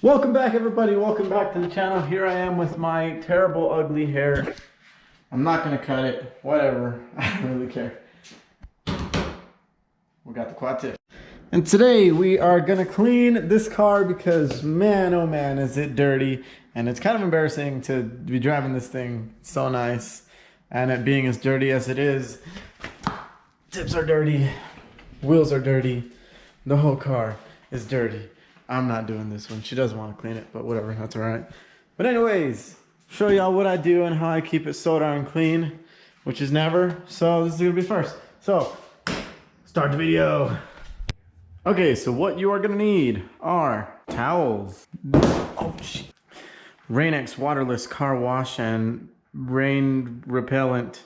Welcome back, everybody. Welcome back to the channel. Here I am with my terrible, ugly hair. I'm not gonna cut it. Whatever. I don't really care. We got the quad tip. And today we are gonna clean this car because man, oh man, is it dirty. And it's kind of embarrassing to be driving this thing. It's so nice. And it being as dirty as it is. Tips are dirty. Wheels are dirty. The whole car is dirty. I'm not doing this one. She doesn't want to clean it, but whatever, that's all right. But anyways, show y'all what I do and how I keep it so darn clean, which is never. So this is gonna be first. So, start the video. Okay, so what you are gonna need are towels. Oh, shit. Rain-X waterless car wash and rain repellent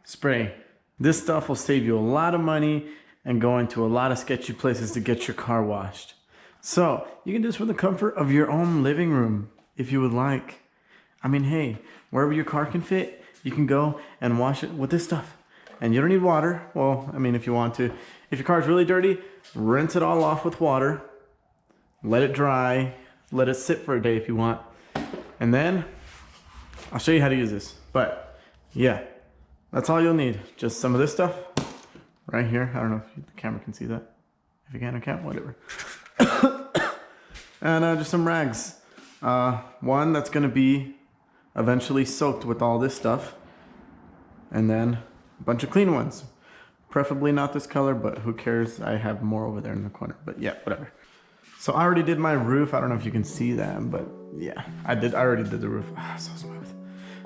spray. This stuff will save you a lot of money and go into a lot of sketchy places to get your car washed. So you can do this from the comfort of your own living room if you would like. I mean, hey, wherever your car can fit, you can go and wash it with this stuff. And you don't need water. Well, I mean, if you want to. If your car is really dirty, rinse it all off with water. Let it dry. Let it sit for a day if you want. And then I'll show you how to use this. But yeah, that's all you'll need. Just some of this stuff right here. I don't know if the camera can see that. If you can, I can't, whatever. And just some rags. One that's gonna be eventually soaked with all this stuff. And then a bunch of clean ones. Preferably not this color, but who cares? I have more over there in the corner, but yeah, whatever. So I already did my roof. I don't know if you can see that, but yeah, I already did the roof. Ah, so smooth.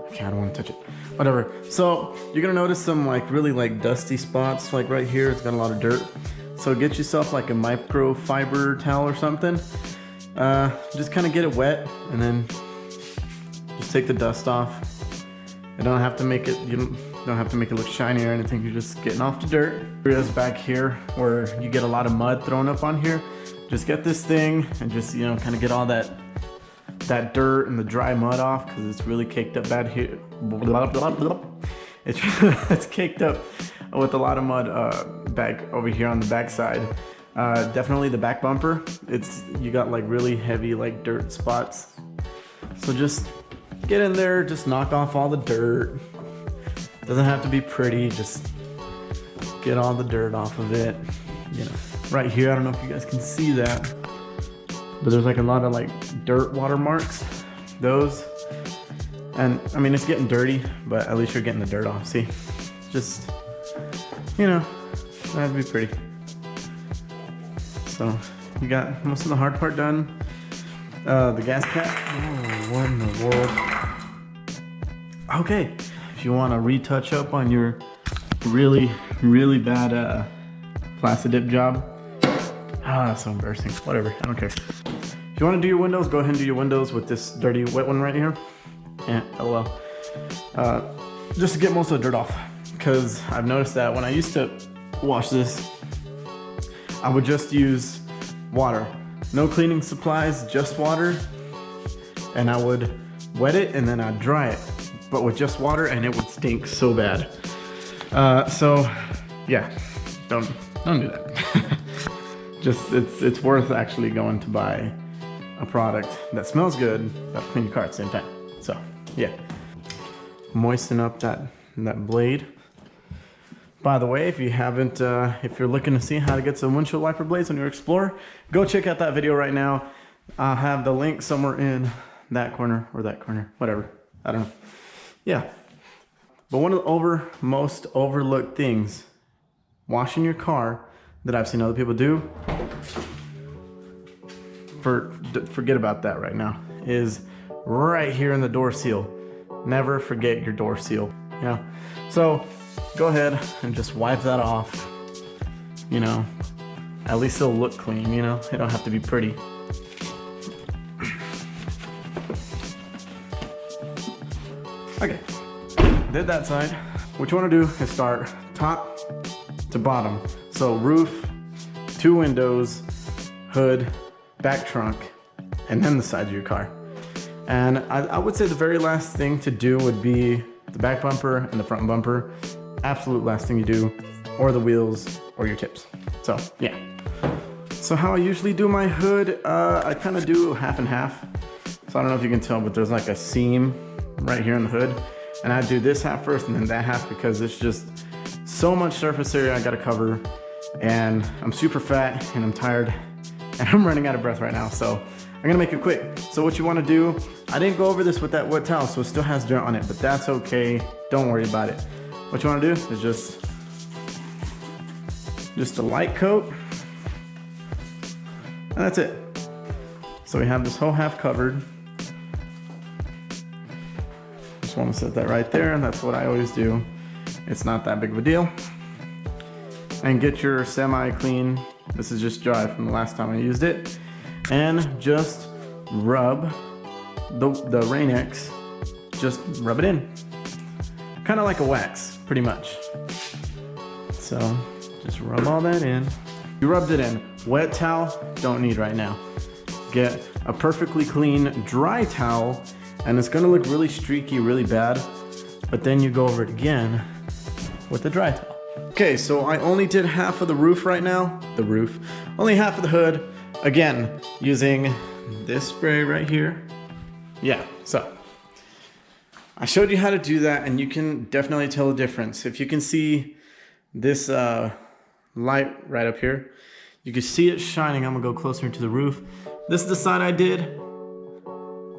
Okay, I don't want to touch it. Whatever. So you're gonna notice some really dusty spots, like right here. It's got a lot of dirt. So get yourself like a microfiber towel or something. Just kind of get it wet, and then just take the dust off. You don't have to make it. You don't have to make it look shiny or anything. You're just getting off the dirt. Areas back here where you get a lot of mud thrown up on here. Just get this thing and just kind of get all that dirt and the dry mud off, because it's really caked up bad here. It's caked up with a lot of mud back over here on the back side. Definitely the back bumper. You got really heavy dirt spots. So just get in there, just knock off all the dirt. Doesn't have to be pretty, just get all the dirt off of it. Right here, I don't know if you guys can see that, but there's a lot of dirt watermarks. Those, and I mean, it's getting dirty, but at least you're getting the dirt off. See, just doesn't have to be pretty. So you got most of the hard part done. The gas cap. Oh, what in the world? Okay, if you want to retouch up on your really bad plastic dip job. Ah, that's so embarrassing. Whatever, I don't care. If you want to do your windows, go ahead and do your windows with this dirty wet one right here. Yeah, LOL. Just to get most of the dirt off, because I've noticed that when I used to wash this, I would just use water. No cleaning supplies, just water. And I would wet it and then I'd dry it, but with just water, and it would stink so bad. So yeah, don't do that. Just it's worth actually going to buy a product that smells good that'll clean your car at the same time. So yeah, moisten up that blade. By the way, if you haven't, if you're looking to see how to get some windshield wiper blades on your Explorer, go check out that video right now. I'll have the link somewhere in that corner or that corner, whatever. I don't know. Yeah. But one of the most overlooked things washing your car that I've seen other people do, forget about that right now, is right here in the door seal. Never forget your door seal. So go ahead and just wipe that off. At least it'll look clean. It don't have to be pretty. Okay, did that side. What you want to do is start top to bottom. So roof, 2 windows, hood, back trunk, and then the sides of your car. And I would say the very last thing to do would be the back bumper and the front bumper. Absolute last thing you do, or the wheels or your tips. So yeah. So how I usually do my hood, I kind of do half and half. So I don't know if you can tell, but there's like a seam right here in the hood. And I do this half first and then that half because it's just so much surface area I gotta cover. And I'm super fat and I'm tired and I'm running out of breath right now. So I'm gonna make it quick. So what you wanna do, I didn't go over this with that wet towel, so it still has dirt on it, but that's okay. Don't worry about it. What you wanna do is just a light coat. And that's it. So we have this whole half covered. Just want to set that right there, and that's what I always do. It's not that big of a deal. And get your semi-clean, this is just dry from the last time I used it, and just rub the Rain-X, just rub it in. Kind of like a wax, pretty much. So just rub all that in. You rubbed it in. Wet towel, don't need right now. Get a perfectly clean dry towel, and it's gonna look really streaky, really bad, but then you go over it again with the dry towel. Okay, so I only did half of the roof right now. Only half of the hood. Again, using this spray right here. Yeah, so I showed you how to do that, and you can definitely tell the difference. If you can see this light right up here, you can see it shining. I'm gonna go closer to the roof. This is the side I did,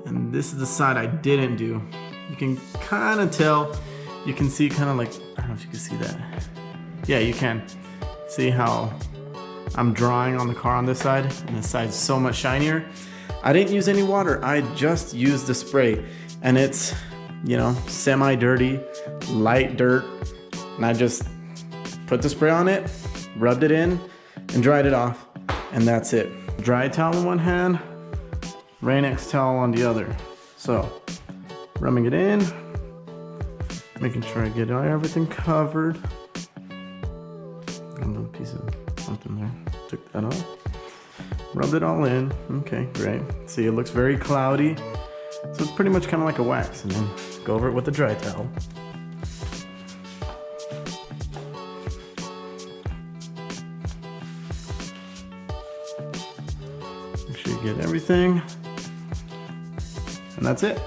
and this is the side I didn't do. You can kind of tell. You can see kind of like, I don't know if you can see that. Yeah, you can. See how I'm drawing on the car on this side, and this side's so much shinier. I didn't use any water. I just used the spray, and it's, you know, semi-dirty, light dirt, and I just put the spray on it, rubbed it in, and dried it off, and that's it. Dry towel in one hand, Rain-X towel on the other. So, rubbing it in, making sure I get everything covered. A little piece of something there, took that off. Rubbed it all in, okay, great. See, it looks very cloudy. So it's pretty much kind of like a wax, and then go over it with a dry towel. Get everything, and that's it.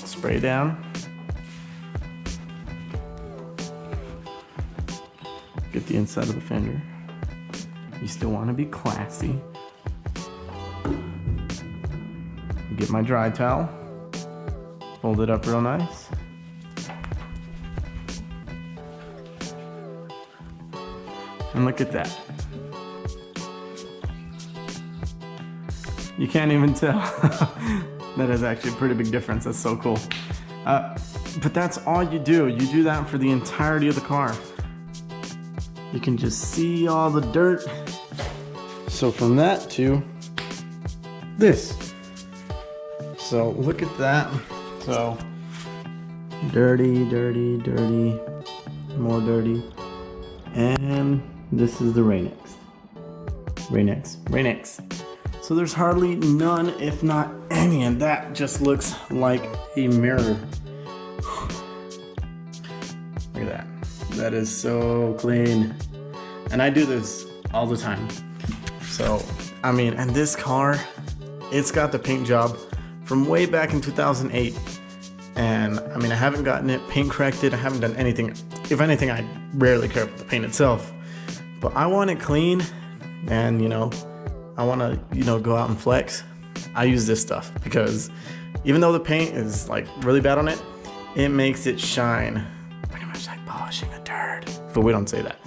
Spray down. Get the inside of the fender. You still want to be classy. Get my dry towel, fold it up real nice. And look at that. You can't even tell. That is actually a pretty big difference. That's so cool. But that's all you do. You do that for the entirety of the car. You can just see all the dirt. So from that to this. So look at that. So dirty, dirty, dirty, more dirty. And this is the Rain-X. Rain-X. So there's hardly none, if not any, and that just looks like a mirror. Look at that. That is so clean. And I do this all the time. So, I mean, and this car, it's got the paint job from way back in 2008. And I mean, I haven't gotten it paint corrected. I haven't done anything. If anything, I rarely care about the paint itself. But I want it clean, and you know, I want to, you know, go out and flex. I use this stuff because even though the paint is like really bad on it, it makes it shine. Pretty much like polishing a turd. But we don't say that.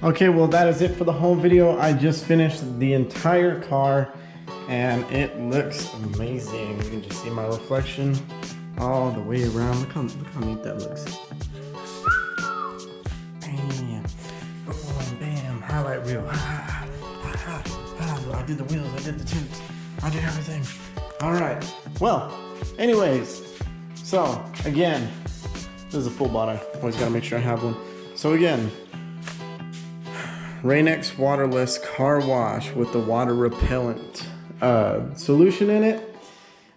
Okay, well that is it for the whole video. I just finished the entire car and it looks amazing. You can just see my reflection all the way around. Look how neat that looks. Bam, boom, bam, highlight reel. I did the wheels, I did the tints, I did everything. All right, well, anyways, so again, this is a full bottle. Always gotta make sure I have one. So again, Rain-X waterless car wash with the water repellent solution in it.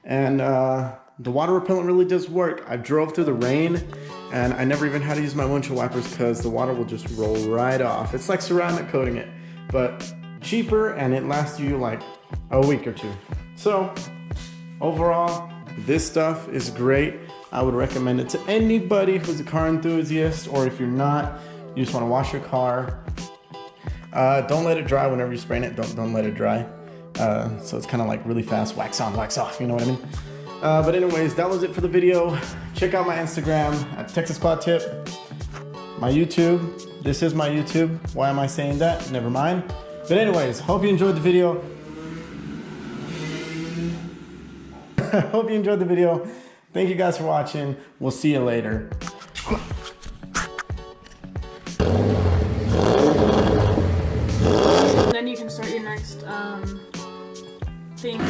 And the water repellent really does work. I drove through the rain And I never even had to use my windshield wipers because the water will just roll right off. It's like ceramic coating it, but cheaper, and it lasts you like a week or two. So overall, this stuff is great. I would recommend it to anybody who's a car enthusiast, or if you're not, you just want to wash your car. Don't let it dry whenever you spray it. Don't let it dry. So it's kind of like really fast, wax on, wax off, you know what I mean? But anyways, that was it for the video. Check out my Instagram at TexasQuadTip. My YouTube, this is my YouTube. Why am I saying that? Never mind. But anyways, hope you enjoyed the video. Hope you enjoyed the video. Thank you guys for watching. We'll see you later. Then you can start your next thing.